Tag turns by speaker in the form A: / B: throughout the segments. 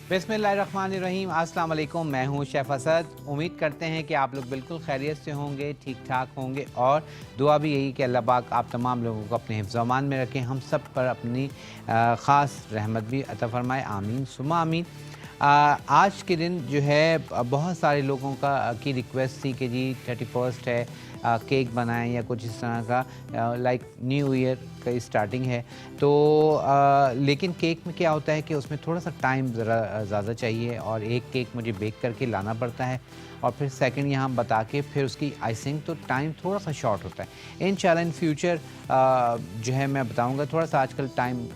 A: बिस्मिल्लाहिर्रहमानिर्रहीम, अस्सलाम वालेकुम। मैं हूं शेफ़ असद। उम्मीद करते हैं कि आप लोग बिल्कुल खैरियत से होंगे, ठीक ठाक होंगे और दुआ भी यही कि अल्लाह पाक आप तमाम लोगों को अपने हिफ्ज़-ओ-अमान में रखें, हम सब पर अपनी ख़ास रहमत भी अता फ़रमाए। आमीन सुम्मा आमीन। आज के दिन जो है बहुत सारे लोगों की रिक्वेस्ट थी कि जी 31st है, केक बनाएं या कुछ इस तरह का, लाइक न्यू ईयर का स्टार्टिंग है तो लेकिन केक में क्या होता है कि उसमें थोड़ा सा टाइम ज़रा ज़्यादा चाहिए और एक केक मुझे बेक करके लाना पड़ता है और फिर सेकंड यहाँ बता के फिर उसकी आइसिंग, तो टाइम थोड़ा सा शॉर्ट होता है। इंशाल्लाह इन फ्यूचर जो है मैं बताऊँगा। थोड़ा सा आजकल टाइम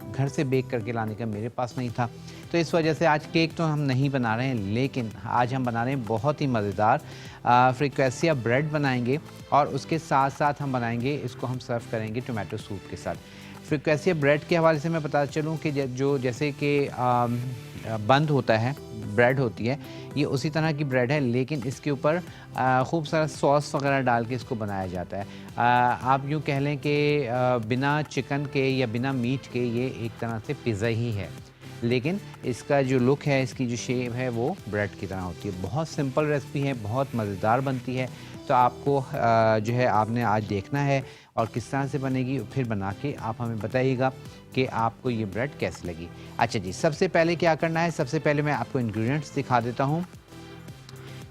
A: घर से बेक करके लाने का मेरे पास नहीं था, तो इस वजह से आज केक तो हम नहीं बना रहे हैं, लेकिन आज हम बना रहे हैं बहुत ही मज़ेदार फ्रिक्वेसिया ब्रेड बनाएंगे और उसके साथ साथ हम बनाएंगे, इसको हम सर्व करेंगे टोमेटो सूप के साथ। फ्रिक्वेसिया ब्रेड के हवाले से मैं बता चलूँ कि जो जैसे कि बंद होता है, ब्रेड होती है, ये उसी तरह की ब्रेड है, लेकिन इसके ऊपर खूब सारा सॉस वगैरह डाल के इसको बनाया जाता है। आप यूँ कह लें कि बिना चिकन के या बिना मीट के ये एक तरह से पिज़्ज़ा ही है, लेकिन इसका जो लुक है, इसकी जो शेप है वो ब्रेड की तरह होती है। बहुत सिंपल रेसिपी है, बहुत मज़ेदार बनती है। तो आपको जो है आपने आज देखना है और किस तरह से बनेगी, फिर बना के आप हमें बताइएगा कि आपको ये ब्रेड कैसी लगी। अच्छा जी, सबसे पहले क्या करना है, सबसे पहले मैं आपको इंग्रेडिएंट्स दिखा देता हूँ।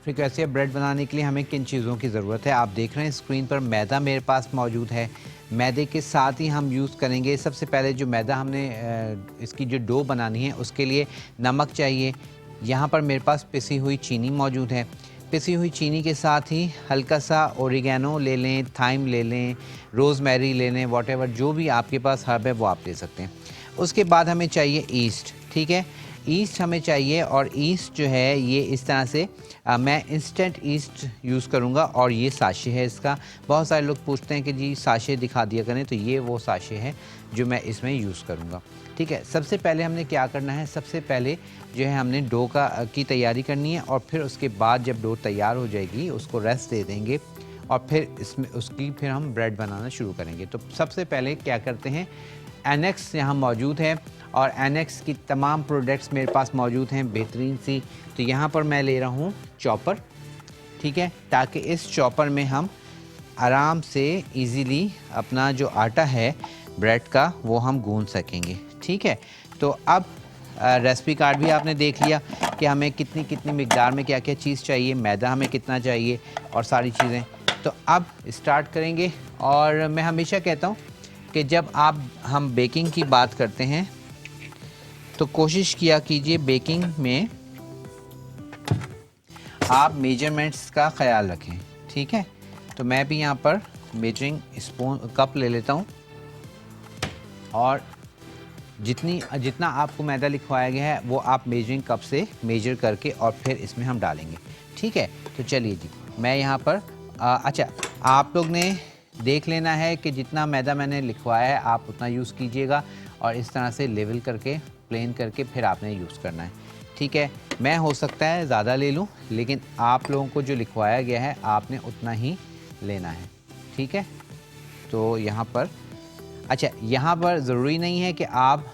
A: फ्रिक्वेसिया ब्रेड बनाने के लिए हमें किन चीज़ों की ज़रूरत है। आप देख रहे हैं स्क्रीन पर मैदा मेरे पास मौजूद है। मैदे के साथ ही हम यूज़ करेंगे, सबसे पहले जो मैदा हमने इसकी जो डो बनानी है उसके लिए नमक चाहिए। यहाँ पर मेरे पास पिसी हुई चीनी मौजूद है। पिसी हुई चीनी के साथ ही हल्का सा ओरिगेनो ले लें, थाइम ले लें, रोज़मेरी ले लें, व्हाटएवर जो भी आपके पास हर्ब है वो आप ले सकते हैं। उसके बाद हमें चाहिए ईस्ट, ठीक है, ईस्ट हमें चाहिए और ईस्ट जो है ये इस तरह से मैं इंस्टेंट ईस्ट यूज़ करूँगा और ये साशे है इसका। बहुत सारे लोग पूछते हैं कि जी साशे दिखा दिया करें, तो ये वो साशे है जो मैं इसमें यूज़ करूँगा, ठीक है। सबसे पहले हमने क्या करना है, सबसे पहले जो है हमने डो की तैयारी करनी है और फिर उसके बाद जब डो तैयार हो जाएगी उसको रेस्ट दे देंगे और फिर इसमें उसकी फिर हम ब्रेड बनाना शुरू करेंगे। तो सबसे पहले क्या करते हैं, एनेक्स यहाँ मौजूद है और एनेक्स की तमाम प्रोडक्ट्स मेरे पास मौजूद हैं बेहतरीन सी। तो यहाँ पर मैं ले रहा हूँ चॉपर, ठीक है, ताकि इस चॉपर में हम आराम से इजीली अपना जो आटा है ब्रेड का वो हम गूंद सकेंगे, ठीक है। तो अब रेसिपी कार्ड भी आपने देख लिया कि हमें कितनी कितनी मिकदार में क्या क्या चीज़ चाहिए, मैदा हमें कितना चाहिए और सारी चीज़ें। तो अब स्टार्ट करेंगे। और मैं हमेशा कहता हूँ कि जब हम बेकिंग की बात करते हैं तो कोशिश किया कीजिए बेकिंग में आप मेजरमेंट्स का ख्याल रखें, ठीक है। तो मैं भी यहाँ पर मेजरिंग स्पून कप ले लेता हूँ और जितना आपको मैदा लिखवाया गया है वो आप मेजरिंग कप से मेजर करके और फिर इसमें हम डालेंगे, ठीक है। तो चलिए जी, मैं यहाँ पर अच्छा, आप लोग ने देख लेना है कि जितना मैदा मैंने लिखवाया है आप उतना यूज़ कीजिएगा और इस तरह से लेवल करके प्लेन करके फिर आपने यूज़ करना है, ठीक है। मैं हो सकता है ज़्यादा ले लूँ, लेकिन आप लोगों को जो लिखवाया गया है आपने उतना ही लेना है, ठीक है। तो यहाँ पर अच्छा, यहाँ पर ज़रूरी नहीं है कि आप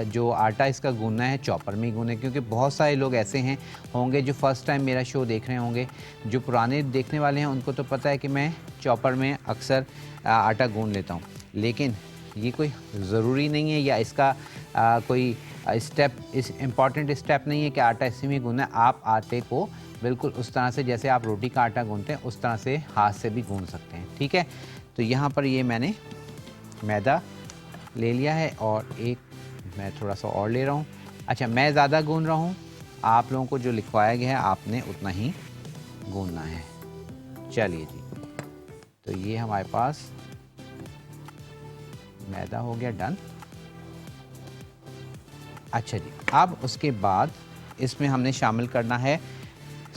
A: जो आटा इसका गूंदना है चॉपर में ही गूंदें, क्योंकि बहुत सारे लोग ऐसे हैं होंगे जो फ़र्स्ट टाइम मेरा शो देख रहे होंगे। जो पुराने देखने वाले हैं उनको तो पता है कि मैं चॉपर में अक्सर आटा गूंद लेता हूँ, लेकिन ये कोई ज़रूरी नहीं है या इसका कोई इम्पॉर्टेंट स्टेप नहीं है कि आटा इसी में गूंदना है। आप आटे को बिल्कुल उस तरह से जैसे आप रोटी का आटा गूंदते हैं उस तरह से हाथ से भी गूंद सकते हैं, ठीक है। तो यहाँ पर ये मैंने मैदा ले लिया है और एक मैं थोड़ा सा और ले रहा हूँ। अच्छा, मैं ज़्यादा गूंद रहा हूँ, आप लोगों को जो लिखवाया गया है आपने उतना ही गूंदना है। चलिए जी, तो ये हमारे पास मैदा हो गया डन। अच्छा जी, अब उसके बाद इसमें हमने शामिल करना है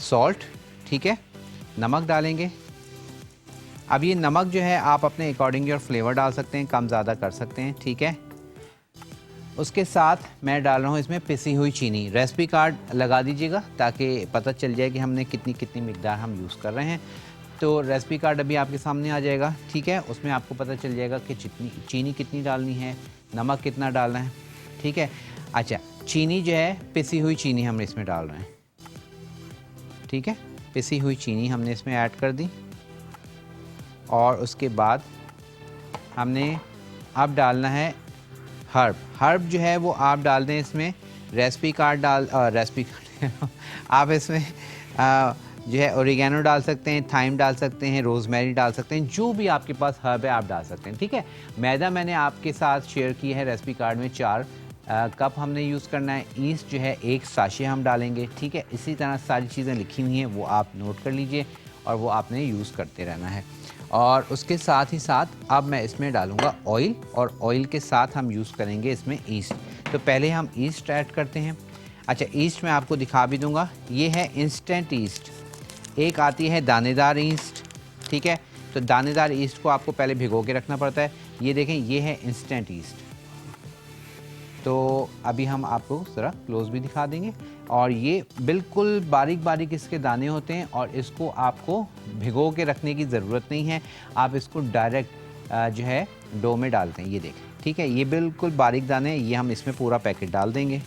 A: सॉल्ट, ठीक है, नमक डालेंगे। अब ये नमक जो है आप अपने अकॉर्डिंग और फ्लेवर डाल सकते हैं, कम ज़्यादा कर सकते हैं, ठीक है। उसके साथ मैं डाल रहा हूँ इसमें पिसी हुई चीनी। रेसिपी कार्ड लगा दीजिएगा ताकि पता चल जाए कि हमने कितनी कितनी मिकदार हम यूज़ कर रहे हैं। तो रेसिपी कार्ड अभी आपके सामने आ जाएगा, ठीक है। उसमें आपको पता चल जाएगा कि चीनी कितनी डालनी है, नमक कितना डालना है, ठीक है। अच्छा, चीनी जो है, पिसी हुई चीनी हम इसमें डाल रहे हैं, ठीक है। पिसी हुई चीनी हमने इसमें ऐड कर दी और उसके बाद हमने अब डालना है हर्ब। हर्ब जो है वो आप डाल दें इसमें, रेसिपी कार्ड आप इसमें जो है ओरिगेनो डाल सकते हैं, थाइम डाल सकते हैं, रोज़मेरी डाल सकते हैं, जो भी आपके पास हर्ब है आप डाल सकते हैं, ठीक है। मैदा मैंने आपके साथ शेयर की है रेसिपी कार्ड में, 4 कप हमने यूज़ करना है। ईस्ट जो है 1 साशे हम डालेंगे, ठीक है। इसी तरह सारी चीज़ें लिखी हुई हैं, वो आप नोट कर लीजिए और वो आपने यूज़ करते रहना है। और उसके साथ ही साथ अब मैं इसमें डालूँगा ऑयल, और ऑयल के साथ हम यूज़ करेंगे इसमें ईस्ट। तो पहले हम ईस्ट ऐड करते हैं। अच्छा, ईस्ट मैं आपको दिखा भी दूँगा, ये है इंस्टेंट ईस्ट, एक आती है दानेदार ईस्ट, ठीक है। तो दानेदार ईस्ट को आपको पहले भिगो के रखना पड़ता है। ये देखें, ये है इंस्टेंट ईस्ट। तो अभी हम आपको ज़रा क्लोज भी दिखा देंगे, और ये बिल्कुल बारीक बारीक इसके दाने होते हैं, और इसको आपको भिगो के रखने की ज़रूरत नहीं है, आप इसको डायरेक्ट जो है डो में डालते हैं, ये देखें, ठीक है। ये बिल्कुल बारीक दाने, ये हम इसमें पूरा पैकेट डाल देंगे।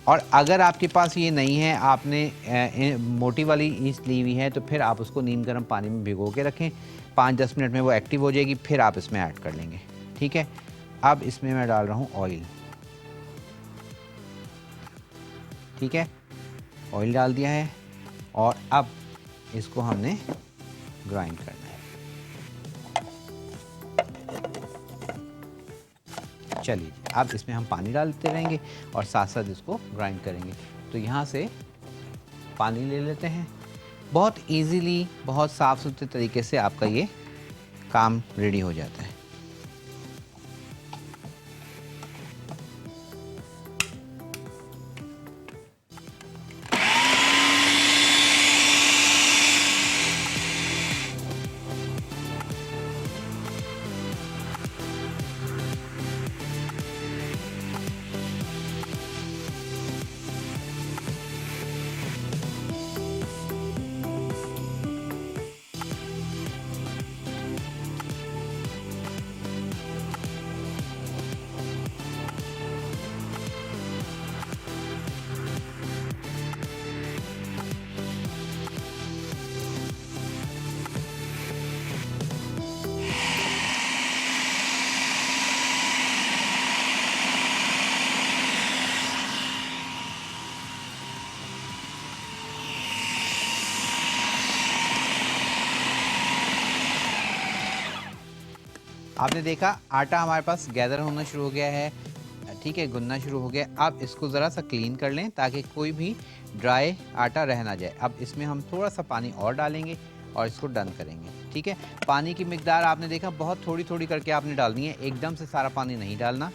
A: और अगर आपके पास ये नहीं है, आपने मोटी वाली ईस्ट ली हुई है, तो फिर आप उसको नीम गर्म पानी में भिगो के रखें, 5-10 मिनट में वो एक्टिव हो जाएगी, फिर आप इसमें ऐड कर लेंगे, ठीक है। अब इसमें मैं डाल रहा हूँ ऑयल, ठीक है। ऑयल डाल दिया है और अब इसको हमने ग्राइंड करना है। चलिए, अब इसमें हम पानी डालते रहेंगे और साथ साथ इसको ग्राइंड करेंगे। तो यहाँ से पानी ले लेते हैं। बहुत इजीली, बहुत साफ़ सुथरे तरीके से आपका ये काम रेडी हो जाता है। आपने देखा आटा हमारे पास गैदर होना शुरू हो गया है, ठीक है, गुनना शुरू हो गया। अब इसको ज़रा सा क्लीन कर लें ताकि कोई भी ड्राई आटा रह ना जाए। अब इसमें हम थोड़ा सा पानी और डालेंगे और इसको डन करेंगे, ठीक है। पानी की मिकदार आपने देखा बहुत थोड़ी थोड़ी करके आपने डालनी है, एकदम से सारा पानी नहीं डालना।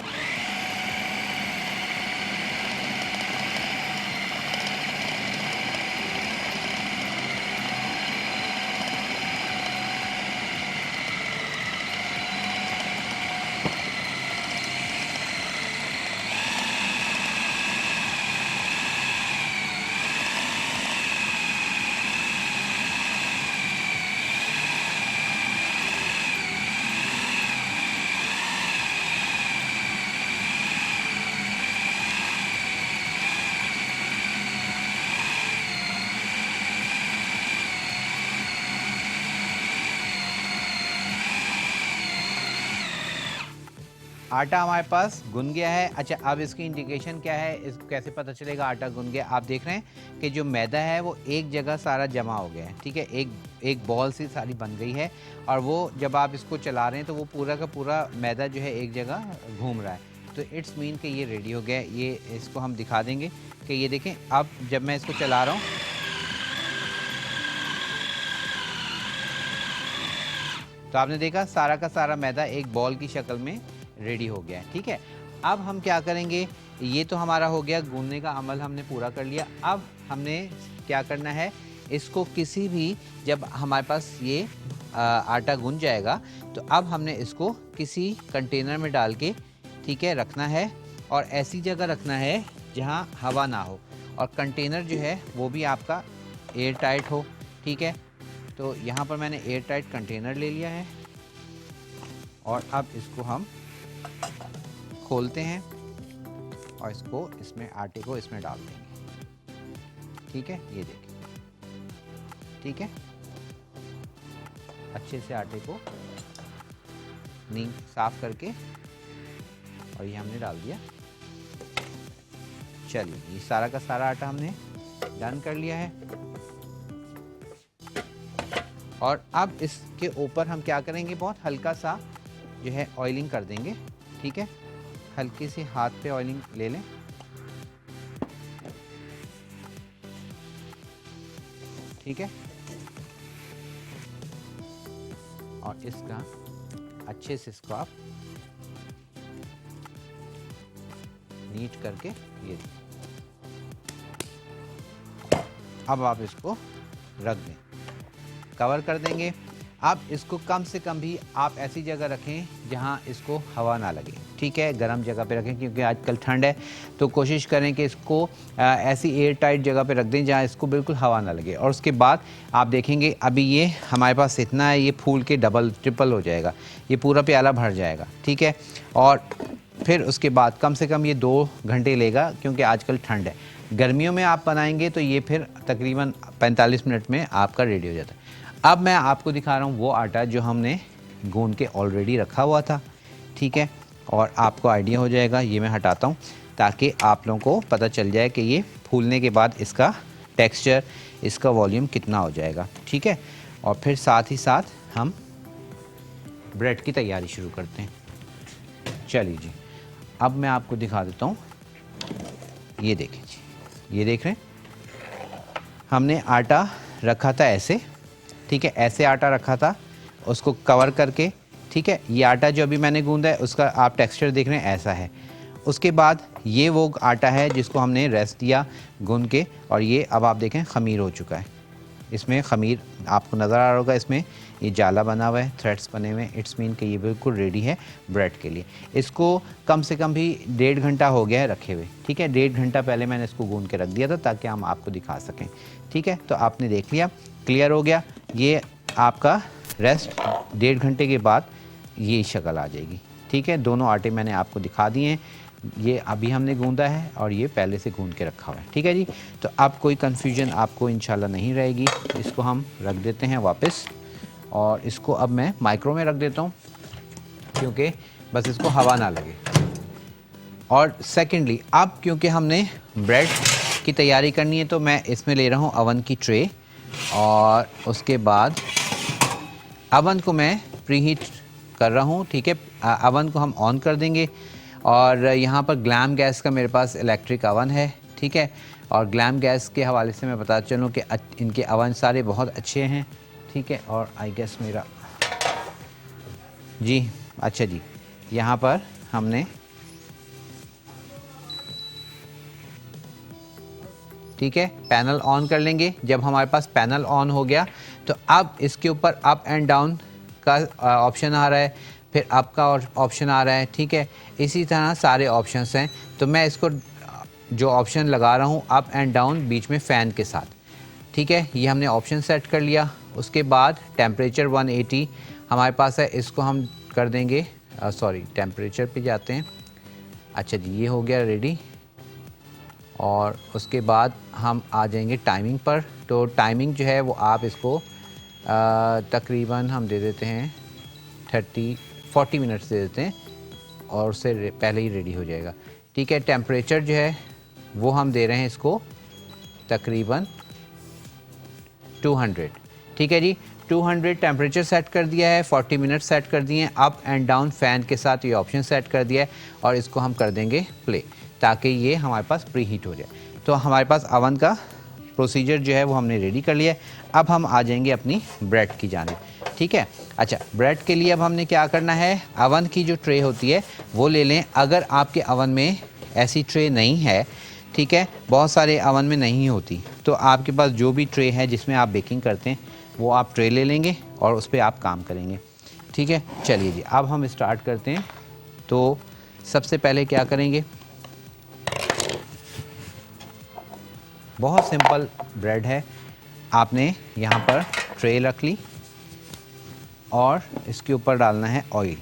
A: आटा हमारे पास गुन गया है। अच्छा, अब इसकी इंडिकेशन क्या है, इसको कैसे पता चलेगा आटा गुन गया? आप देख रहे हैं कि जो मैदा है वो एक जगह सारा जमा हो गया है, ठीक है, एक बॉल सी सारी बन गई है, और वो जब आप इसको चला रहे हैं तो वो पूरा का पूरा मैदा जो है एक जगह घूम रहा है। तो इट्स मीन कि ये रेडी हो गया है। ये इसको हम दिखा देंगे कि ये देखें, अब जब मैं इसको चला रहा हूँ तो आपने देखा सारा का सारा मैदा एक बॉल की शक्ल में रेडी हो गया है, ठीक है। अब हम क्या करेंगे, ये तो हमारा हो गया, गूंदने का अमल हमने पूरा कर लिया। अब हमने क्या करना है, इसको किसी भी, जब हमारे पास ये आटा गूंद जाएगा तो अब हमने इसको किसी कंटेनर में डाल के, ठीक है, रखना है, और ऐसी जगह रखना है जहाँ हवा ना हो, और कंटेनर जो है वो भी आपका एयर टाइट हो, ठीक है। तो यहाँ पर मैंने एयर टाइट कंटेनर ले लिया है, और अब इसको हम खोलते हैं और इसको इसमें आटे को इसमें डाल देंगे। ठीक है, ये देखिए, ठीक है। अच्छे से आटे को साफ करके और ये हमने डाल दिया। चलिए, ये सारा का सारा आटा हमने डन कर लिया है। और अब इसके ऊपर हम क्या करेंगे, बहुत हल्का सा जो है ऑयलिंग कर देंगे। ठीक है, हल्की सी हाथ पे ऑयलिंग ले लें। ठीक है, और इसका अच्छे से इसको आप नीट करके ये, अब आप इसको रख दें, कवर कर देंगे। अब इसको कम से कम भी आप ऐसी जगह रखें जहां इसको हवा ना लगे। ठीक है, गर्म जगह पे रखें, क्योंकि आजकल ठंड है, तो कोशिश करें कि इसको ऐसी एयर टाइट जगह पे रख दें जहां इसको बिल्कुल हवा ना लगे। और उसके बाद आप देखेंगे अभी ये हमारे पास इतना है, ये फूल के डबल ट्रिपल हो जाएगा, ये पूरा प्याला भर जाएगा। ठीक है, और फिर उसके बाद कम से कम ये 2 घंटे लेगा, क्योंकि आजकल ठंड है। गर्मियों में आप बनाएंगे तो ये फिर तकरीबन 45 मिनट में आपका रेडी हो जाता है। अब मैं आपको दिखा रहा हूँ वो आटा जो हमने गूंद के ऑलरेडी रखा हुआ था। ठीक है, और आपको आइडिया हो जाएगा, ये मैं हटाता हूँ ताकि आप लोगों को पता चल जाए कि ये फूलने के बाद इसका टेक्सचर, इसका वॉल्यूम कितना हो जाएगा। ठीक है, और फिर साथ ही साथ हम ब्रेड की तैयारी शुरू करते हैं। चलिए जी, अब मैं आपको दिखा देता हूँ। ये देखिए जी, ये देख रहे हैं, हमने आटा रखा था ऐसे। ठीक है, ऐसे आटा रखा था, उसको कवर करके। ठीक है, ये आटा जो अभी मैंने गूंदा है उसका आप टेक्सचर देख रहे हैं, ऐसा है। उसके बाद ये वो आटा है जिसको हमने रेस्ट दिया गूंद के, और ये अब आप देखें खमीर हो चुका है। इसमें खमीर आपको नज़र आ रहा होगा, इसमें ये जाला बना हुआ है, थ्रेड्स बने हुए हैं। इट्स मीन कि ये बिल्कुल रेडी है ब्रेड के लिए। इसको कम से कम भी 1.5 घंटा हो गया है रखे हुए। ठीक है, 1.5 घंटा पहले मैंने इसको गूंद के रख दिया था ताकि हम आपको दिखा सकें। ठीक है, तो आपने देख लिया, क्लियर हो गया। ये आपका रेस्ट 1.5 घंटे के बाद ये शक्ल आ जाएगी। ठीक है, दोनों आटे मैंने आपको दिखा दिए हैं, ये अभी हमने गूंदा है और ये पहले से गूंद के रखा हुआ है। ठीक है जी, तो अब कोई कन्फ्यूजन आपको इंशाल्लाह नहीं रहेगी। इसको हम रख देते हैं वापस, और इसको अब मैं माइक्रो में रख देता हूँ, क्योंकि बस इसको हवा ना लगे। और सेकेंडली, अब क्योंकि हमने ब्रेड की तैयारी करनी है, तो मैं इसमें ले रहा हूँ अवन की ट्रे, और उसके बाद अवन को मैं प्रीहीट कर रहा हूँ। ठीक है, अवन को हम ऑन कर देंगे, और यहाँ पर ग्लैम गैस का मेरे पास इलेक्ट्रिक अवन है। ठीक है, और ग्लैम गैस के हवाले से मैं बता चलूँ कि इनके अवन सारे बहुत अच्छे हैं। ठीक है, और आई गेस मेरा जी, अच्छा जी, यहाँ पर हमने, ठीक है, पैनल ऑन कर लेंगे। जब हमारे पास पैनल ऑन हो गया तो अब इसके ऊपर अप एंड डाउन का ऑप्शन आ रहा है, फिर अप का ऑप्शन आ रहा है। ठीक है, इसी तरह सारे ऑप्शंस हैं। तो मैं इसको जो ऑप्शन लगा रहा हूँ अप एंड डाउन बीच में फ़ैन के साथ। ठीक है, ये हमने ऑप्शन सेट कर लिया। उसके बाद टेम्परेचर 180 हमारे पास है, इसको हम कर देंगे, सॉरी टेम्परेचर पे जाते हैं। अच्छा जी, ये हो गया रेडी। और उसके बाद हम आ जाएंगे टाइमिंग पर। तो टाइमिंग जो है वो आप इसको तकरीबन हम दे देते हैं 40 मिनट्स दे देते हैं, और उससे पहले ही रेडी हो जाएगा। ठीक है, टेम्परेचर जो है वो हम दे रहे हैं इसको तकरीबन 200। ठीक है जी, 200 टेम्परेचर सेट कर दिया है, 40 मिनट सेट कर दिए हैं, अप एंड डाउन फ़ैन के साथ ये ऑप्शन सेट कर दिया है, और इसको हम कर देंगे प्ले, ताकि ये हमारे पास प्री हीट हो जाए। तो हमारे पास अवन का प्रोसीजर जो है वो हमने रेडी कर लिया है। अब हम आ जाएंगे अपनी ब्रेड की जानिब। ठीक है, अच्छा, ब्रेड के लिए अब हमने क्या करना है, अवन की जो ट्रे होती है वो ले लें। अगर आपके अवन में ऐसी ट्रे नहीं है, ठीक है, बहुत सारे अवन में नहीं होती, तो आपके पास जो भी ट्रे है जिसमें आप बेकिंग करते हैं वो आप ट्रे ले लेंगे और उस पर आप काम करेंगे। ठीक है, चलिए जी, अब हम स्टार्ट करते हैं। तो सबसे पहले क्या करेंगे, बहुत सिंपल ब्रेड है। आपने यहाँ पर ट्रे रख ली और इसके ऊपर डालना है ऑयल।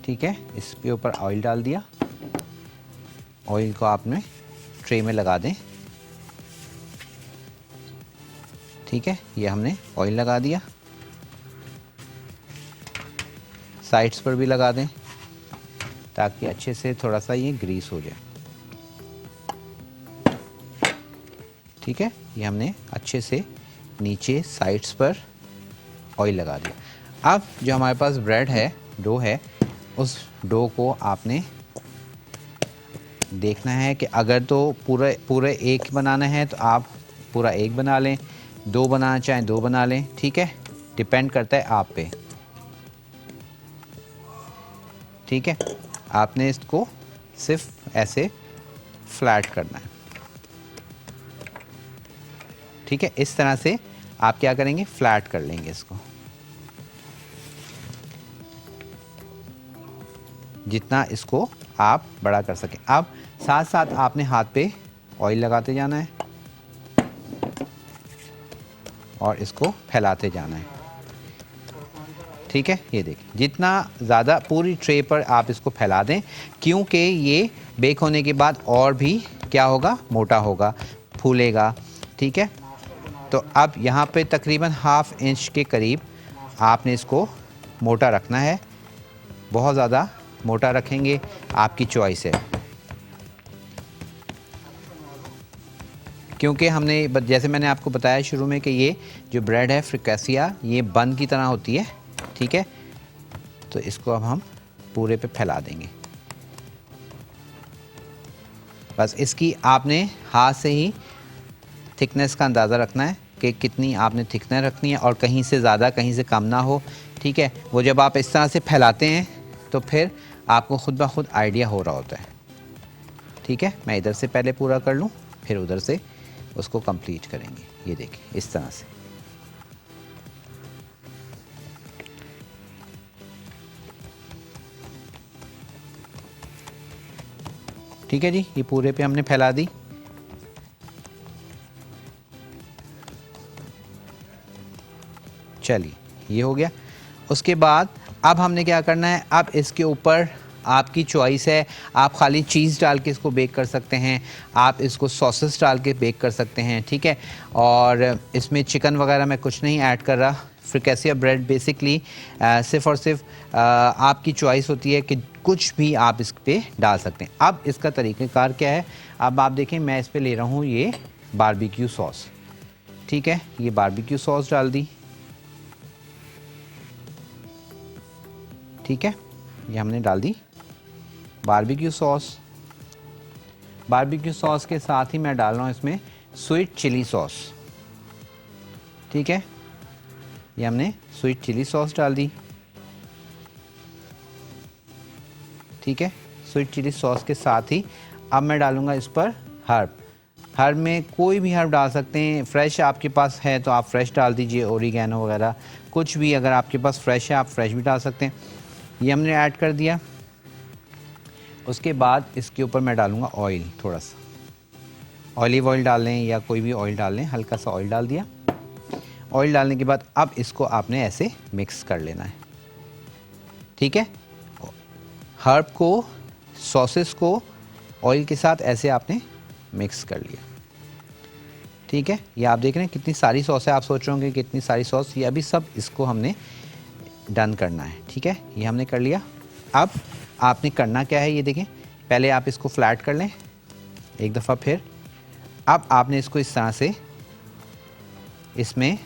A: ठीक है, इसके ऊपर ऑयल डाल दिया। ऑयल को आपने ट्रे में लगा दें। ठीक है, ये हमने ऑयल लगा दिया। साइड्स पर भी लगा दें ताकि अच्छे से थोड़ा सा ये ग्रीस हो जाए। ठीक है, ये हमने अच्छे से नीचे साइड्स पर ऑयल लगा दिया। अब जो हमारे पास ब्रेड है, डो है, उस डो को आपने देखना है कि अगर तो पूरे एक बनाना है तो आप पूरा एक बना लें, दो बनाना चाहें दो बना लें। ठीक है, डिपेंड करता है आप पे। ठीक है, आपने इसको सिर्फ ऐसे फ्लैट करना है। ठीक है, इस तरह से आप क्या करेंगे, फ्लैट कर लेंगे इसको जितना इसको आप बड़ा कर सकें। अब साथ साथ आपने हाथ पे ऑयल लगाते जाना है और इसको फैलाते जाना है। ठीक है, ये देखिए, जितना ज़्यादा पूरी ट्रे पर आप इसको फैला दें, क्योंकि ये बेक होने के बाद और भी क्या होगा, मोटा होगा, फूलेगा। ठीक है, तो अब यहाँ पे तकरीबन ½ इंच के करीब आपने इसको मोटा रखना है। बहुत ज़्यादा मोटा रखेंगे आपकी चॉइस है, क्योंकि हमने जैसे मैंने आपको बताया शुरू में कि ये जो ब्रेड है फ्रिकेसिया, ये बन की तरह होती है। ठीक है, तो इसको अब हम पूरे पे फैला देंगे। बस इसकी आपने हाथ से ही थिकनेस का अंदाज़ा रखना है कि कितनी आपने थिकनेस रखनी है और कहीं से ज़्यादा कहीं से कम ना हो। ठीक है, वो जब आप इस तरह से फैलाते हैं तो फिर आपको खुद ब खुद आइडिया हो रहा होता है। ठीक है, मैं इधर से पहले पूरा कर लूँ, फिर उधर से उसको कंप्लीट करेंगे। ये देखिए, इस तरह से। ठीक है जी, ये पूरे पे हमने फैला दी। चलिए, ये हो गया। उसके बाद अब हमने क्या करना है, अब इसके ऊपर आपकी चॉइस है, आप खाली चीज़ डाल के इसको बेक कर सकते हैं, आप इसको सॉसेस डाल के बेक कर सकते हैं। ठीक है, और इसमें चिकन वगैरह मैं कुछ नहीं ऐड कर रहा। फ्रिकेसिया ब्रेड बेसिकली सिर्फ़ और सिर्फ आपकी चॉइस होती है कि कुछ भी आप इस पे डाल सकते हैं। अब इसका तरीक़ाकार क्या है, अब आप देखें, मैं इस पे ले रहा हूँ ये बारबेक्यू सॉस। ठीक है, ये बारबेक्यू सॉस डाल दी। ठीक है, ये हमने डाल दी बारबेक्यू सॉस। बारबेक्यू सॉस के साथ ही मैं डाल रहा हूँ इसमें स्वीट चिली सॉस। ठीक है, ये हमने स्वीट चिली सॉस डाल दी। ठीक है, स्वीट चिली सॉस के साथ ही अब मैं डालूँगा इस पर हर्ब। हर्ब में कोई भी हर्ब डाल सकते हैं, फ्रेश आपके पास है तो आप फ्रेश डाल दीजिए, ओरिगेनो वगैरह कुछ भी अगर आपके पास फ्रेश है आप फ्रेश भी डाल सकते हैं। ये हमने ऐड कर दिया। उसके बाद इसके ऊपर मैं डालूँगा ऑयल, थोड़ा सा ऑलिव ऑयल डाल लें या कोई भी ऑयल डाल लें, हल्का सा ऑयल डाल दिया। ऑयल डालने के बाद अब इसको आपने ऐसे मिक्स कर लेना है। ठीक है, हर्ब को, सॉसेस को ऑयल के साथ ऐसे आपने मिक्स कर लिया। ठीक है, ये आप देख रहे हैं कितनी सारी सॉस है। आप सोच रहे होंगे कितनी सारी सॉस, ये अभी सब इसको हमने डन करना है। ठीक है, ये हमने कर लिया। अब आपने करना क्या है, ये देखें, पहले आप इसको फ्लैट कर लें एक दफ़ा, फिर अब आपने इसको इस तरह से इसमें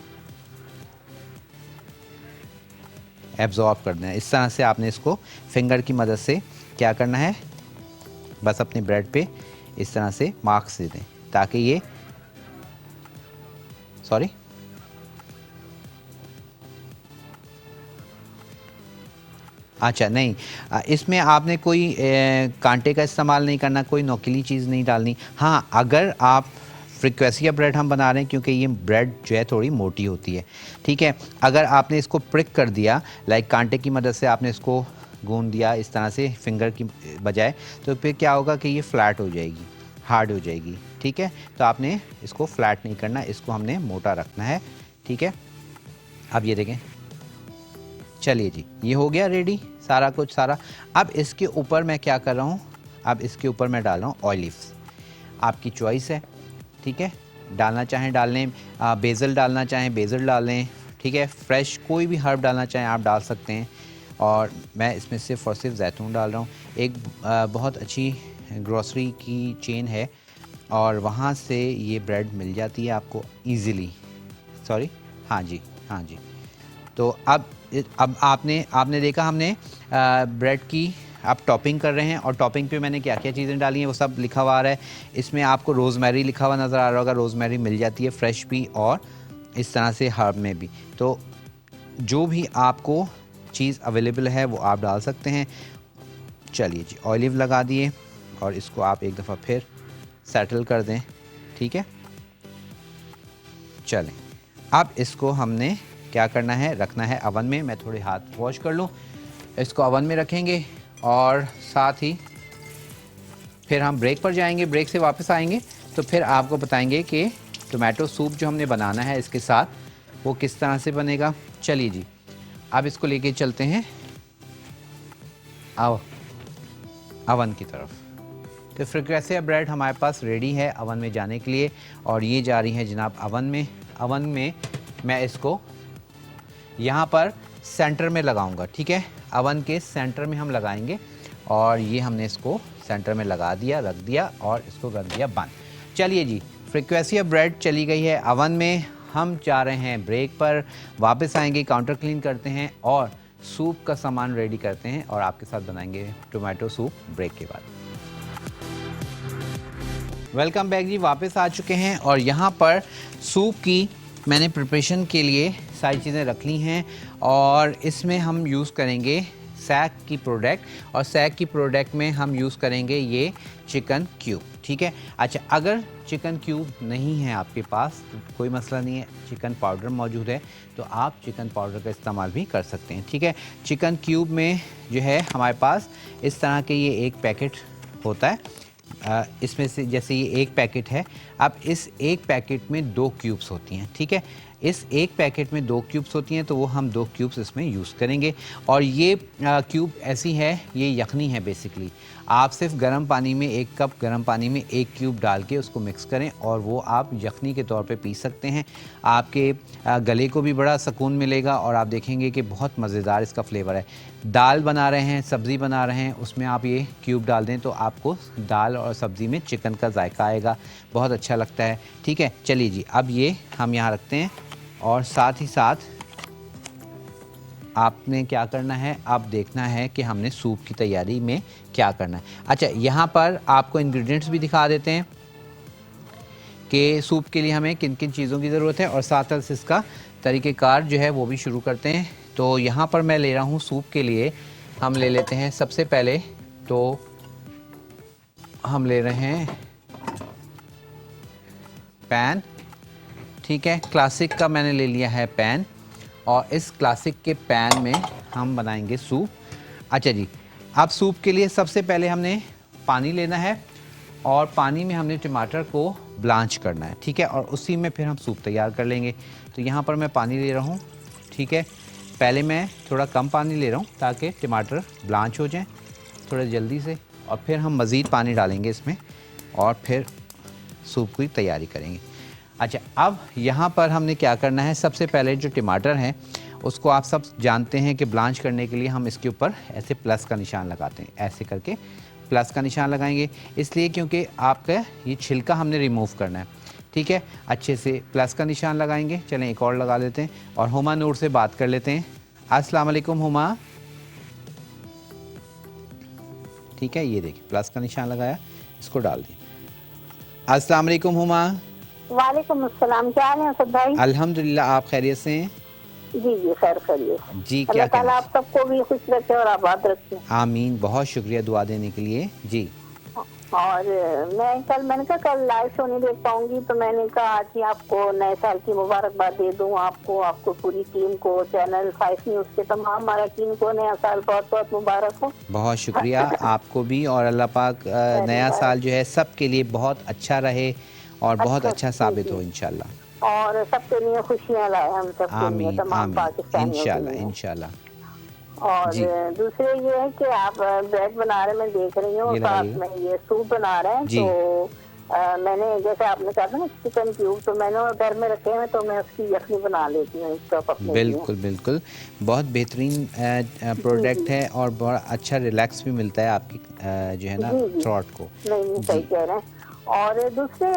A: एब्जॉर्ब कर देना है। इस तरह से आपने इसको फिंगर की मदद से क्या करना है, बस अपने ब्रेड पे इस तरह से मार्क्स दे दें ताकि ये अच्छा नहीं, इसमें आपने कोई कांटे का इस्तेमाल नहीं करना, कोई नोकीली चीज़ नहीं डालनी। हाँ, अगर आप फ्रिकेसिया ब्रेड हम बना रहे हैं क्योंकि ये ब्रेड जो है थोड़ी मोटी होती है। ठीक है, अगर आपने इसको प्रिक कर दिया, लाइक कांटे की मदद से आपने इसको गूंद दिया इस तरह से फिंगर की बजाय, तो फिर क्या होगा कि ये फ्लैट हो जाएगी, हार्ड हो जाएगी। ठीक है, तो आपने इसको फ्लैट नहीं करना, इसको हमने मोटा रखना है। ठीक है, अब ये देखें, चलिए जी, ये हो गया रेडी सारा कुछ सारा। अब इसके ऊपर मैं क्या कर रहा हूँ, अब इसके ऊपर मैं डाल रहा हूँ ऑलिव्स। आपकी चॉइस है, ठीक है, डालना चाहें डाल लें, बेसल डालना चाहें बेसल डाल लें, ठीक है, फ्रेश कोई भी हर्ब डालना चाहें आप डाल सकते हैं। और मैं इसमें सिर्फ़ और सिर्फ जैतून डाल रहा हूँ। एक बहुत अच्छी ग्रोसरी की चेन है और वहाँ से ये ब्रेड मिल जाती है आपको ईज़िली। सॉरी, हाँ जी, हाँ जी। तो अब आपने देखा हमने ब्रेड की आप टॉपिंग कर रहे हैं और टॉपिंग पे मैंने क्या क्या चीज़ें डाली हैं वो सब लिखा हुआ आ रहा है। इसमें आपको रोज़मेरी लिखा हुआ नज़र आ रहा होगा, रोज़मेरी मिल जाती है फ्रेश भी और इस तरह से हर्ब में भी। तो जो भी आपको चीज़ अवेलेबल है वो आप डाल सकते हैं। चलिए जी, ऑलिव लगा दिए और इसको आप एक दफ़ा फिर सेटल कर दें, ठीक है। चलें, अब इसको हमने क्या करना है, रखना है अवन में। मैं थोड़े हाथ वॉश कर लूँ। इसको अवन में रखेंगे और साथ ही फिर हम ब्रेक पर जाएंगे। ब्रेक से वापस आएंगे तो फिर आपको बताएंगे कि टोमेटो सूप जो हमने बनाना है इसके साथ वो किस तरह से बनेगा। चलिए जी, अब इसको लेके चलते हैं अवन की तरफ। तो फ्रिक्वेसिया ब्रेड हमारे पास रेडी है अवन में जाने के लिए और ये जा रही है जनाब अवन में। अवन में मैं इसको यहाँ पर सेंटर में लगाऊंगा, ठीक है। अवन के सेंटर में हम लगाएंगे और ये हमने इसको सेंटर में लगा दिया, रख दिया और इसको कर दिया बंद। चलिए जी, फ्रिक्वेसिया ब्रेड चली गई है अवन में। हम जा रहे हैं ब्रेक पर, वापस आएंगे, काउंटर क्लीन करते हैं और सूप का सामान रेडी करते हैं और आपके साथ बनाएंगे टोमेटो सूप ब्रेक के बाद। वेलकम बैक जी, वापस आ चुके हैं और यहाँ पर सूप की मैंने प्रिपरेशन के लिए सारी चीज़ें रख ली हैं और इसमें हम यूज़ करेंगे सैक की प्रोडक्ट और सैक की प्रोडक्ट में हम यूज़ करेंगे ये चिकन क्यूब, ठीक है। अच्छा, अगर चिकन क्यूब नहीं है आपके पास तो कोई मसला नहीं है, चिकन पाउडर मौजूद है तो आप चिकन पाउडर का इस्तेमाल भी कर सकते हैं, ठीक है। चिकन क्यूब में जो है हमारे पास इस तरह के ये एक पैकेट होता है। इसमें से जैसे ये एक पैकेट है, अब इस एक पैकेट में 2 क्यूब्स होती हैं, ठीक है। इस एक पैकेट में 2 क्यूब्स होती हैं तो वो हम 2 क्यूब्स इसमें यूज़ करेंगे। और ये क्यूब ऐसी है, ये यखनी है बेसिकली। आप सिर्फ गर्म पानी में 1 कप गर्म पानी में 1 क्यूब डाल के उसको मिक्स करें और वो आप यखनी के तौर पे पी सकते हैं। आपके गले को भी बड़ा सुकून मिलेगा और आप देखेंगे कि बहुत मज़ेदार इसका फ्लेवर है। दाल बना रहे हैं, सब्ज़ी बना रहे हैं, उसमें आप ये क्यूब डाल दें तो आपको दाल और सब्ज़ी में चिकन का जायका आएगा, बहुत अच्छा लगता है, ठीक है। चलिए जी, अब ये हम यहाँ रखते हैं और साथ ही साथ आपने क्या करना है, अब देखना है कि हमने सूप की तैयारी में क्या करना है। अच्छा, यहाँ पर आपको इंग्रेडिएंट्स भी दिखा देते हैं कि सूप के लिए हमें किन किन चीज़ों की ज़रूरत है और साथ साथ इसका तरीक़ेकार जो है वो भी शुरू करते हैं। तो यहाँ पर मैं ले रहा हूँ सूप के लिए, हम ले लेते हैं सबसे पहले तो हम ले रहे हैं पैन, ठीक है। क्लासिक का मैंने ले लिया है पैन और इस क्लासिक के पैन में हम बनाएंगे सूप। अच्छा जी, अब सूप के लिए सबसे पहले हमने पानी लेना है और पानी में हमने टमाटर को ब्लांच करना है, ठीक है, और उसी में फिर हम सूप तैयार कर लेंगे। तो यहाँ पर मैं पानी ले रहा हूँ, ठीक है। पहले मैं थोड़ा कम पानी ले रहा हूँ ताकि टमाटर ब्लांच हो जाएं थोड़ा जल्दी से और फिर हम मज़ीद पानी डालेंगे इसमें और फिर सूप की तैयारी करेंगे। अच्छा, अब यहाँ पर हमने क्या करना है, सबसे पहले जो टमाटर हैं उसको आप सब जानते हैं कि ब्लांच करने के लिए हम इसके ऊपर ऐसे प्लस का निशान लगाते हैं, ऐसे करके प्लस का निशान लगाएंगे, इसलिए क्योंकि आपका ये छिलका हमने रिमूव करना है, ठीक है। अच्छे से प्लस का निशान लगाएंगे। चलें एक और लगा लेते हैं और हुमा नूर से बात कर लेते हैं। अस्सलाम वालेकुम हुमा, ठीक है, ये देखिए प्लस का निशान लगाया, इसको डाल दिए। अस्सलाम वालेकुम हुमा।
B: वालेकुम अस्सलाम, क्या हाल है असद भाई?
A: अल्हम्दुलिल्लाह, आप खैरियत से हैं?
B: जी जी, खैर खैरियत
A: जी। क्या
B: अल्लाह ताला आप सबको भी खुश रखे और आबाद रखे।
A: आमीन, बहुत शुक्रिया दुआ देने के लिए जी।
B: और मैंने कहा कल लाइव शो नहीं देख पाऊंगी तो मैंने कहा आज ही आपको नए साल की मुबारकबाद दे दूं, आपको पूरी टीम को, चैनल 5 न्यूज़ के तमाम मारकीन को नया साल बहुत बहुत मुबारक हो।
A: बहुत शुक्रिया आपको भी और अल्लाह पाक नया साल जो है सबके लिए बहुत अच्छा रहे और बहुत अच्छा साबित हो इंशाल्लाह।
B: और सबके लिए खुशियाँ लाए हम सब,
A: आमीन
B: तमाम
A: आमीन,
B: पाकिस्तानियों के
A: इंशाल्लाह
B: लिए।
A: इंशाल्लाह।
B: और
A: जी।
B: दूसरे ये है कि आप ब्रेड बना रहे, मैं देख रही हूँ,
A: ये
B: साथ
A: लगाइएगा।
B: में ये सूप बना रहे हैं।
A: जी।
B: तो मैंने जैसे आपने कहा था ना चिकन क्यूब, तो मैंने वो घर में रखे हैं, तो मैं उसकी यखनी बना लेती हूँ एक कप अपने लिए।
A: बिल्कुल, बिल्कुल। बहुत बेहतरीन
B: जी जी
A: प्रोडक्ट है और बड़ा अच्छा रिलैक्स भी मिलता है आपकी जो है ना
B: जी जी।
A: थ्रोट को।
B: नहीं नहीं, सही
A: जी,
B: कह रहे हैं। और दूसरे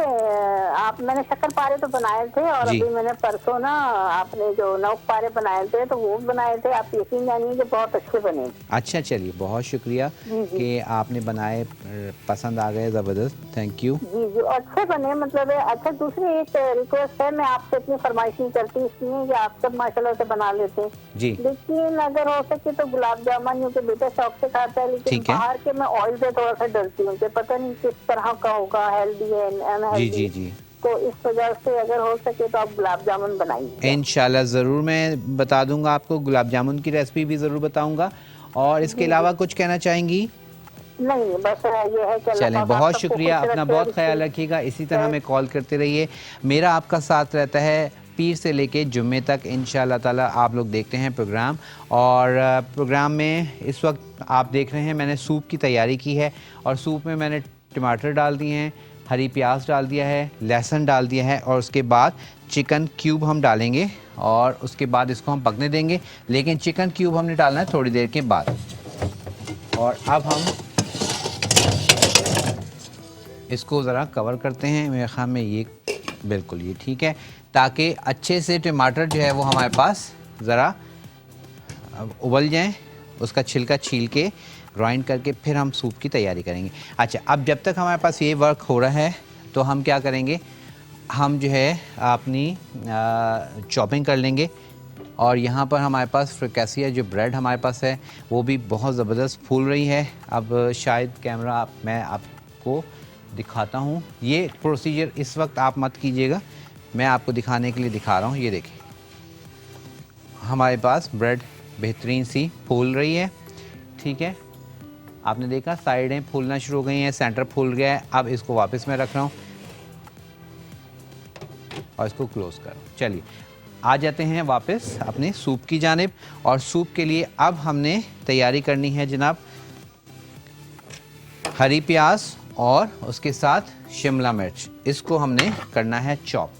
B: आप, मैंने शक्कर पारे तो बनाए थे, और
A: जी।
B: अभी मैंने परसों ना आपने जो नौक पारे बनाए थे, तो वो बनाए थे, आप यकीन जानिए कि बहुत अच्छे बने।
A: अच्छा चलिए, बहुत शुक्रिया
B: जी जी
A: कि आपने बनाए, पसंद आ गए, ज़बरदस्त, थैंक यू।
B: जी जी, अच्छे बने, मतलब है। अच्छा, दूसरी एक रिक्वेस्ट है, मैं आपसे इतनी फरमाइश नहीं करती इसलिए कि आप सब माशाल्लाह से बना लेते हैं,
A: जी,
B: लेकिन अगर हो सके तो गुलाब जामुन, क्योंकि बेटा शौक से खाता है, लेकिन
A: ठीक है।
B: बाहर के मैं ऑयल से थोड़ा सा डरती हूँ कि पता नहीं किस तरह का होगा, हेल्दी है
A: जी,
B: अनहेल्दी।
A: जी, जी।
B: तो इस वजह से अगर हो सके तो आप गुलाब जामुन बनाइएगा।
A: इंशाल्लाह ज़रूर मैं बता दूँगा आपको, गुलाब जामुन की रेसिपी भी ज़रूर बताऊँगा। और इसके
B: जी जी।
A: अलावा कुछ कहना चाहेंगी?
B: नहीं, बस ये है कि अल्लाह
A: चलें,
B: पाक आप
A: बहुत
B: सबको
A: शुक्रिया,
B: खुश
A: अपना
B: रखे और
A: बहुत
B: इसकी
A: ख़्याल रखिएगा, इसी तरह
B: खैर।
A: हमें कॉल करते रहिए। मेरा आपका साथ रहता है पीर से लेके जुम्मे तक, इंशाअल्लाह ताला। आप लोग देखते हैं प्रोग्राम, और प्रोग्राम में इस वक्त आप देख रहे हैं मैंने सूप की तैयारी की है, और सूप में मैंने टमाटर डाल दिए हैं, हरी प्याज डाल दिया है, लहसुन डाल दिया है, और उसके बाद चिकन क्यूब हम डालेंगे, और उसके बाद इसको हम पकने देंगे। लेकिन चिकन क्यूब हमने डालना है थोड़ी देर के बाद। और अब हम इसको ज़रा कवर करते हैं, मेरे ख़्याल में ये बिल्कुल ये ठीक है, ताकि अच्छे से टमाटर जो है वो हमारे पास ज़रा उबल जाएं। उसका छिलका छील के ग्राइंड करके फिर हम सूप की तैयारी करेंगे। अच्छा, अब जब तक हमारे पास ये वर्क हो रहा है तो हम क्या करेंगे, हम जो है अपनी चॉपिंग कर लेंगे। और यहाँ पर हमारे पास फ्रिकेसिया जो ब्रेड हमारे पास है वो भी बहुत ज़बरदस्त फूल रही है। अब शायद कैमरा मैं आपको दिखाता हूँ, ये प्रोसीजर इस वक्त आप मत कीजिएगा, मैं आपको दिखाने के लिए दिखा रहा हूँ। ये देखिए, हमारे पास ब्रेड बेहतरीन सी फूल रही है, ठीक है। आपने देखा साइडें फूलना शुरू हो गई हैं, सेंटर फूल गया है। अब इसको वापस मैं रख रहा हूँ और इसको क्लोज कर रहा हूँ। चलिए आ जाते हैं वापस अपने सूप की जानिब। और सूप के लिए अब हमने तैयारी करनी है जनाब, हरी प्याज और उसके साथ शिमला मिर्च, इसको हमने करना है चॉप।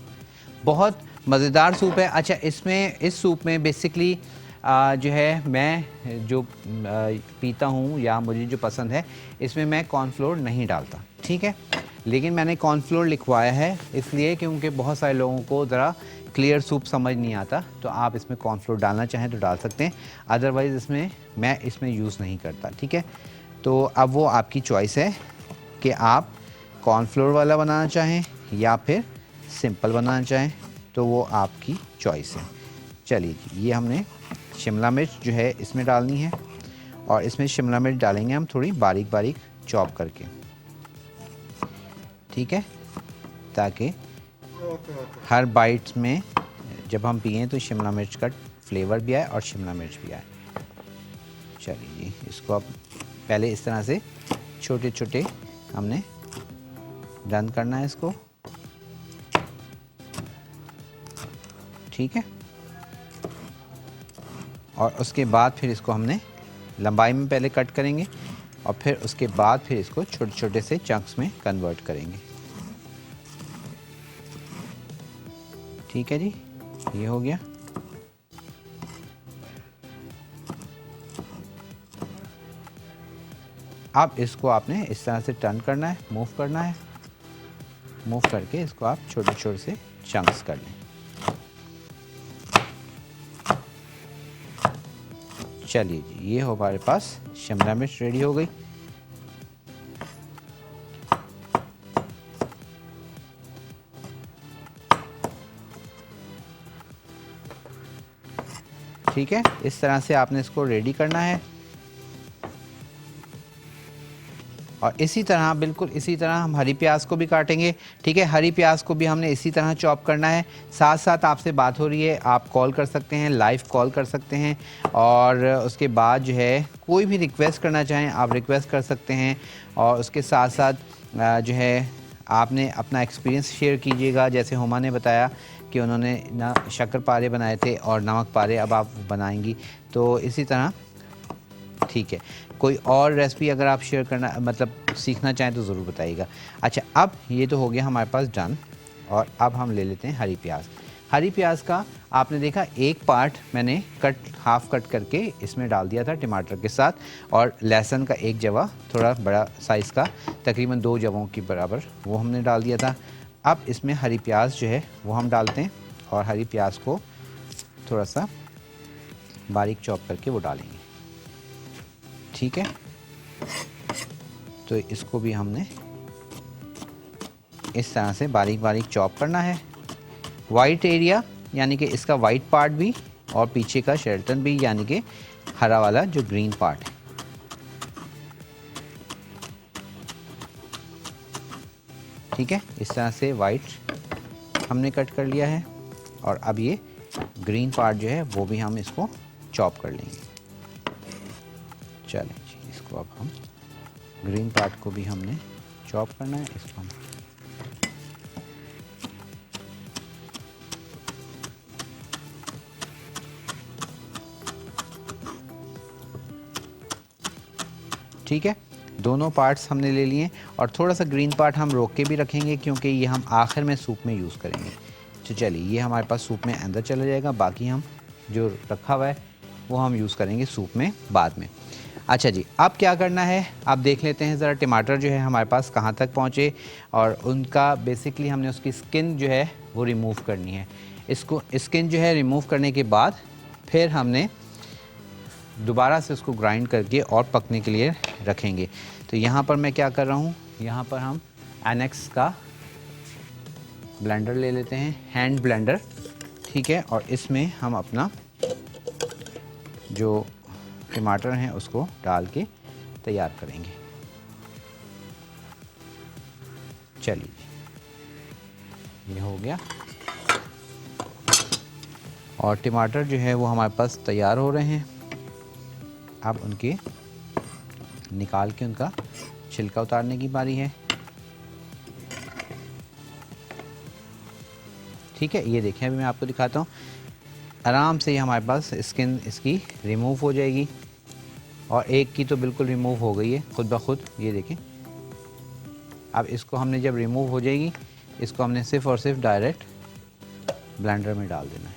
A: बहुत मज़ेदार सूप है। अच्छा, इसमें इस सूप में बेसिकली जो है मैं जो पीता हूँ या मुझे जो पसंद है, इसमें मैं कॉर्नफ्लोर नहीं डालता, ठीक है। लेकिन मैंने कॉर्नफ्लोर लिखवाया है इसलिए क्योंकि बहुत सारे लोगों को ज़रा क्लियर सूप समझ नहीं आता, तो आप इसमें कॉर्नफ्लोर डालना चाहें तो डाल सकते हैं, अदरवाइज़ इसमें मैं इसमें यूज़ नहीं करता, ठीक है। तो अब वो आपकी चॉइस है कि आप कॉर्नफ्लोर वाला बनाना चाहें या फिर सिंपल बनाना चाहें, तो वो आपकी चॉइस है। चलिए जी, ये हमने शिमला मिर्च जो है इसमें डालनी है, और इसमें शिमला मिर्च डालेंगे हम थोड़ी बारीक बारीक चॉप करके, ठीक है, ताकि हर बाइट्स में जब हम पिएं तो शिमला मिर्च का फ्लेवर भी आए और शिमला मिर्च भी आए। चलिए जी, इसको अब पहले इस तरह से छोटे छोटे हमने डन करना है इसको, ठीक है। और उसके बाद फिर इसको हमने लंबाई में पहले कट करेंगे, और फिर उसके बाद फिर इसको छोटे छोटे से चंक्स में कन्वर्ट करेंगे, ठीक है जी। ये हो गया। अब इसको आपने इस तरह से टर्न करना है, मूव करना है, मूव करके इसको आप छोटे छोटे से चंक्स कर लें। चलिए जी, ये हो हमारे पास शिमला मिर्च रेडी हो गई। ठीक है, इस तरह से आपने इसको रेडी करना है। और इसी तरह, बिल्कुल इसी तरह हम हरी प्याज को भी काटेंगे, ठीक है। हरी प्याज को भी हमने इसी तरह चॉप करना है। साथ साथ आपसे बात हो रही है, आप कॉल कर सकते हैं, लाइव कॉल कर सकते हैं, और उसके बाद जो है कोई भी रिक्वेस्ट करना चाहें आप रिक्वेस्ट कर सकते हैं। और उसके साथ साथ जो है आपने अपना एक्सपीरियंस शेयर कीजिएगा, जैसे हुमा ने बताया कि उन्होंने ना शक्कर पारे बनाए थे और नमक पारे अब आप बनाएंगी, तो इसी तरह ठीक है, कोई और रेसिपी अगर आप शेयर करना मतलब सीखना चाहें तो ज़रूर बताइएगा। अच्छा, अब ये तो हो गया हमारे पास डन, और अब हम ले लेते हैं हरी प्याज। हरी प्याज का आपने देखा एक पार्ट मैंने हाफ कट करके इसमें डाल दिया था टमाटर के साथ, और लहसुन का एक जवा थोड़ा बड़ा साइज़ का तकरीबन 2 जवों की बराबर वो हमने डाल दिया था। अब इसमें हरी प्याज जो है वो हम डालते हैं, और हरी प्याज को थोड़ा सा बारीक चॉप करके वो डालेंगे। ठीक है, तो इसको भी हमने इस तरह से बारीक बारीक चॉप करना है। वाइट एरिया यानी कि इसका वाइट पार्ट भी, और पीछे का शेल्टन भी यानी कि हरा वाला जो ग्रीन पार्ट है। ठीक है, इस तरह से वाइट हमने कट कर लिया है, और अब ये ग्रीन पार्ट जो है वो भी हम इसको चॉप कर लेंगे। चलें जी, इसको अब हम ग्रीन पार्ट को भी हमने चॉप करना है। इसको हम ठीक है, दोनों पार्ट्स हमने ले लिए, और थोड़ा सा ग्रीन पार्ट हम रोक के भी रखेंगे क्योंकि ये हम आखिर में सूप में यूज़ करेंगे। तो चलिए, ये हमारे पास सूप में अंदर चला जाएगा, बाकी हम जो रखा हुआ है वो हम यूज़ करेंगे सूप में बाद में। अच्छा जी, अब क्या करना है आप देख लेते हैं ज़रा, टमाटर जो है हमारे पास कहाँ तक पहुँचे, और उनका बेसिकली हमने उसकी स्किन जो है वो रिमूव करनी है। इसको स्किन जो है रिमूव करने के बाद फिर हमने दोबारा से उसको ग्राइंड करके और पकने के लिए रखेंगे। तो यहाँ पर मैं क्या कर रहा हूँ, यहाँ पर हम एनेक्स का ब्लेंडर ले लेते हैं, हैंड ब्लेंडर। ठीक है, और इसमें हम अपना जो टमाटर हैं उसको डाल के तैयार करेंगे। चलिए, ये हो गया, और टमाटर जो है वो हमारे पास तैयार हो रहे हैं। अब उनके निकाल के उनका छिलका उतारने की बारी है। ठीक है, ये देखें, अभी मैं आपको दिखाता हूँ। आराम से ये हमारे पास स्किन इसकी रिमूव हो जाएगी, और एक की तो बिल्कुल रिमूव हो गई है खुद ब खुद, ये देखें। अब इसको हमने जब रिमूव हो जाएगी, इसको हमने सिर्फ और सिर्फ डायरेक्ट ब्लेंडर में डाल देना है।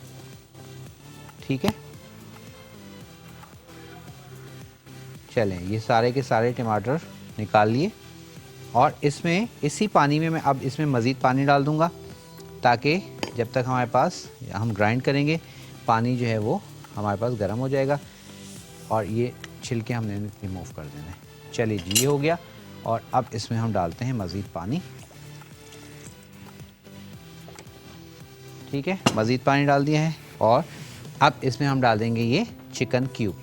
A: ठीक है, चलें, ये सारे के सारे टमाटर निकाल लिए, और इसमें इसी पानी में मैं अब इसमें मज़ीद पानी डाल दूंगा, ताकि जब तक हमारे पास हम ग्राइंड करेंगे पानी जो है वो हमारे पास गर्म हो जाएगा, और ये छिलके हमने रिमूव कर देना है। चलिए जी, ये हो गया, और अब इसमें हम डालते हैं मज़ीद पानी। ठीक है, मज़ीद पानी डाल दिया है, और अब इसमें हम डाल देंगे ये चिकन क्यूब।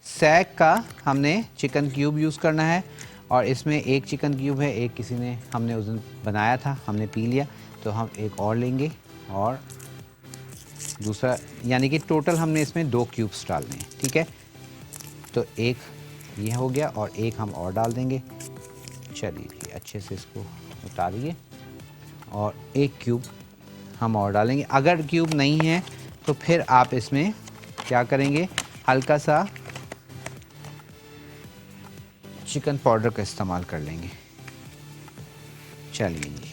A: सैग का हमने चिकन क्यूब यूज़ करना है, और इसमें एक चिकन क्यूब है, एक किसी ने हमने उस दिन बनाया था, हमने पी लिया, तो हम एक और लेंगे, और दूसरा यानी कि टोटल हमने इसमें 2 क्यूब्स डालने हैं। ठीक है, तो एक ये हो गया, और एक हम और डाल देंगे। चलिए, अच्छे से इसको उतारिए, और एक क्यूब हम और डालेंगे। अगर क्यूब नहीं है तो फिर आप इसमें क्या करेंगे, हल्का सा चिकन पाउडर का इस्तेमाल कर लेंगे। चलिए जी,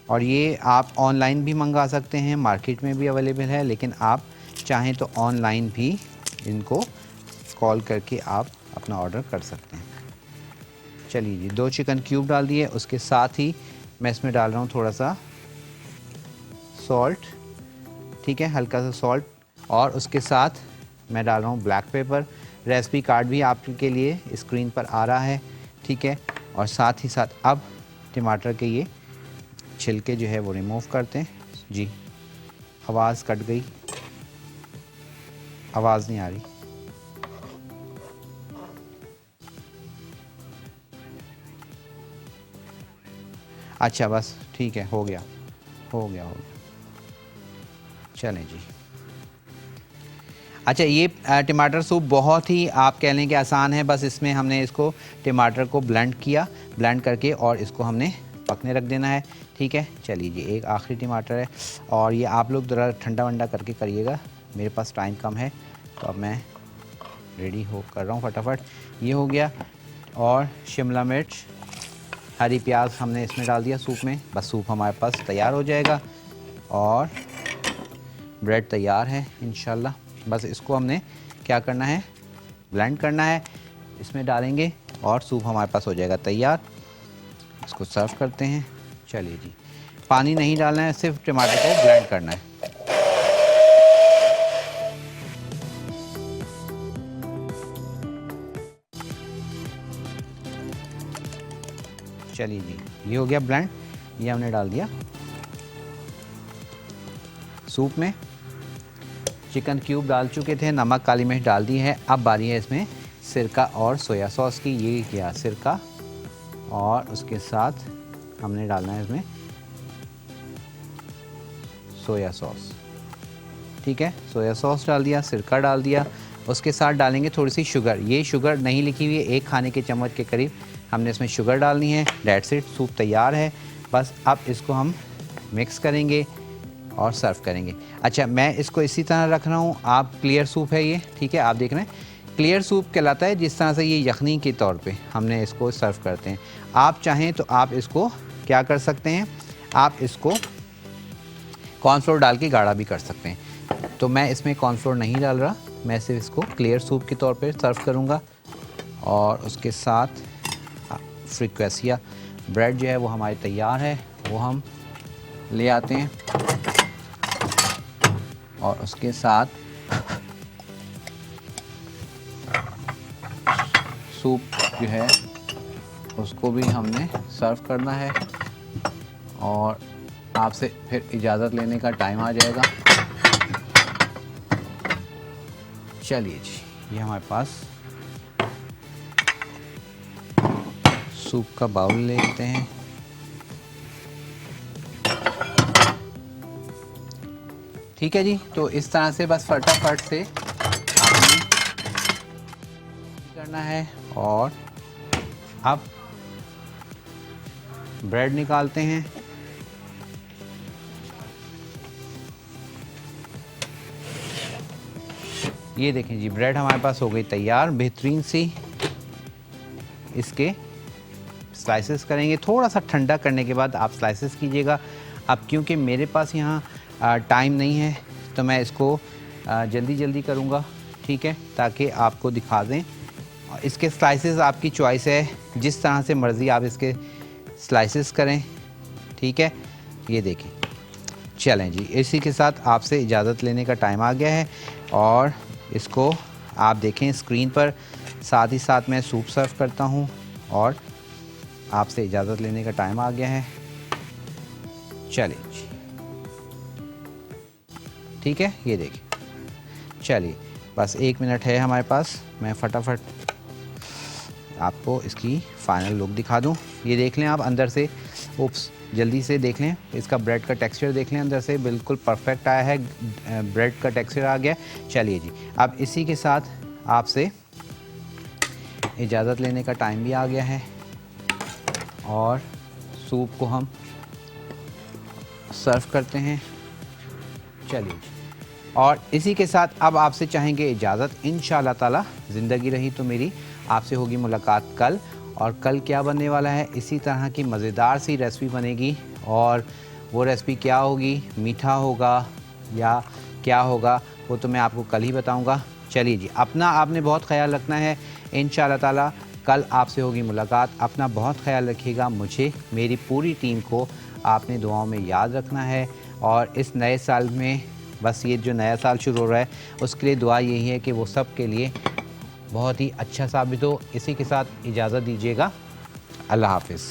A: और ये आप ऑनलाइन भी मंगा सकते हैं, मार्केट में भी अवेलेबल है, लेकिन आप चाहें तो ऑनलाइन भी इनको कॉल करके आप अपना ऑर्डर कर सकते हैं। चलिए जी, 2 चिकन क्यूब डाल दिए, उसके साथ ही मैं इसमें डाल रहा हूँ थोड़ा सा सॉल्ट। ठीक है, हल्का सा सॉल्ट, और उसके साथ मैं डाल रहा हूँ ब्लैक पेपर। रेसिपी कार्ड भी आपके लिए स्क्रीन पर आ रहा है। ठीक है, और साथ ही साथ अब टमाटर के ये छिलके जो है वो रिमूव करते हैं। जी, आवाज़ कट गई, आवाज़ नहीं आ रही। अच्छा, बस ठीक है, हो गया हो गया हो गया। चलें जी, अच्छा, ये टमाटर सूप बहुत ही आप कह लें कि आसान है। बस इसमें हमने इसको टमाटर को ब्लेंड किया, ब्लेंड करके, और इसको हमने पकने रख देना है। ठीक है, चलिए जी, एक आखिरी टमाटर है, और ये आप लोग ज़रा ठंडा वंडा करके करिएगा, मेरे पास टाइम कम है तो अब मैं रेडी हो कर रहा हूँ फटाफट। ये हो गया। और शिमला मिर्च, हरी प्याज हमने इसमें डाल दिया सूप में। बस सूप हमारे पास तैयार हो जाएगा और ब्रेड तैयार है इंशाल्लाह। बस इसको हमने क्या करना है, ब्लेंड करना है, इसमें डालेंगे और सूप हमारे पास हो जाएगा तैयार। इसको सर्व करते हैं। चलिए जी, पानी नहीं डालना है, सिर्फ टमाटर को ब्लेंड करना है। चलिए जी, ये हो गया ब्लेंड। ये हमने डाल दिया सूप में। चिकन क्यूब डाल चुके थे, नमक काली मिर्च डाल दी है। अब बारी है इसमें सिरका और सोया सॉस की। ये किया सिरका और उसके साथ हमने डालना है इसमें सोया सॉस। ठीक है, सोया सॉस डाल दिया, सिरका डाल दिया। उसके साथ डालेंगे थोड़ी सी शुगर। ये शुगर नहीं लिखी हुई है, 1 खाने के चम्मच के करीब हमने इसमें शुगर डालनी है। डेट्स इट, सूप तैयार है। बस अब इसको हम मिक्स करेंगे और सर्व करेंगे। अच्छा, मैं इसको इसी तरह रख रहा हूँ। आप क्लियर सूप है ये, ठीक है, आप देख रहे हैं क्लियर सूप कहलाता है जिस तरह से ये यखनी के तौर पे हमने इसको सर्व करते हैं। आप चाहें तो आप इसको क्या कर सकते हैं, आप इसको कॉर्नफ्लोर डाल के गाढ़ा भी कर सकते हैं। तो मैं इसमें कॉर्नफ्लोर नहीं डाल रहा, मैं सिर्फ इसको क्लियर सूप के तौर पे सर्व करूँगा। और उसके साथ फ्रिक्वेसिया ब्रेड जो है वो हमारी तैयार है, वो हम ले आते हैं और उसके साथ सूप जो है उसको भी हमने सर्व करना है और आपसे फिर इजाज़त लेने का टाइम आ जाएगा। चलिए जी, ये हमारे पास सूप का बाउल लेते हैं। ठीक है जी, तो इस तरह से बस फटाफट से आपने करना है। और अब ब्रेड निकालते हैं। ये देखें जी, ब्रेड हमारे पास हो गई तैयार बेहतरीन सी। इसके स्लाइसेस करेंगे, थोड़ा सा ठंडा करने के बाद आप स्लाइसेस कीजिएगा। अब क्योंकि मेरे पास यहाँ टाइम नहीं है तो मैं इसको जल्दी जल्दी करूँगा, ठीक है, ताकि आपको दिखा दें। इसके स्लाइसेस आपकी चॉइस है, जिस तरह से मर्ज़ी आप इसके स्लाइसेस करें, ठीक है। ये देखें, चलें जी, इसी के साथ आपसे इजाज़त लेने का टाइम आ गया है। और इसको आप देखें स्क्रीन पर, साथ ही साथ मैं सूप सर्व करता हूँ और आपसे इजाज़त लेने का टाइम आ गया है। चलिए जी, ठीक है, ये देखिए। चलिए, बस 1 मिनट है हमारे पास, मैं फटाफट आपको इसकी फ़ाइनल लुक दिखा दूं। ये देख लें आप अंदर से, उप्स, जल्दी से देख लें, इसका ब्रेड का टेक्सचर देख लें, अंदर से बिल्कुल परफेक्ट आया है, ब्रेड का टेक्सचर आ गया। चलिए जी, अब इसी के साथ आपसे इजाज़त लेने का टाइम भी आ गया है और सूप को हम सर्व करते हैं। चलिए जी, और इसी के साथ अब आपसे चाहेंगे इजाज़त। इंशाअल्लाह ताला ज़िंदगी रही तो मेरी आपसे होगी मुलाकात कल। और कल क्या बनने वाला है, इसी तरह की मज़ेदार सी रेसिपी बनेगी। और वो रेसिपी क्या होगी, मीठा होगा या क्या होगा, वो तो मैं आपको कल ही बताऊंगा। चलिए जी, अपना आपने बहुत ख्याल रखना है। इंशाअल्लाह ताला कल आपसे होगी मुलाकात। अपना बहुत ख्याल रखिएगा। मुझे, मेरी पूरी टीम को आपने दुआओं में याद रखना है। और इस नए साल में, बस ये जो नया साल शुरू हो रहा है, उसके लिए दुआ यही है कि वो सब के लिए बहुत ही अच्छा साबित हो। इसी के साथ इजाज़त दीजिएगा। अल्लाह हाफ़िज़।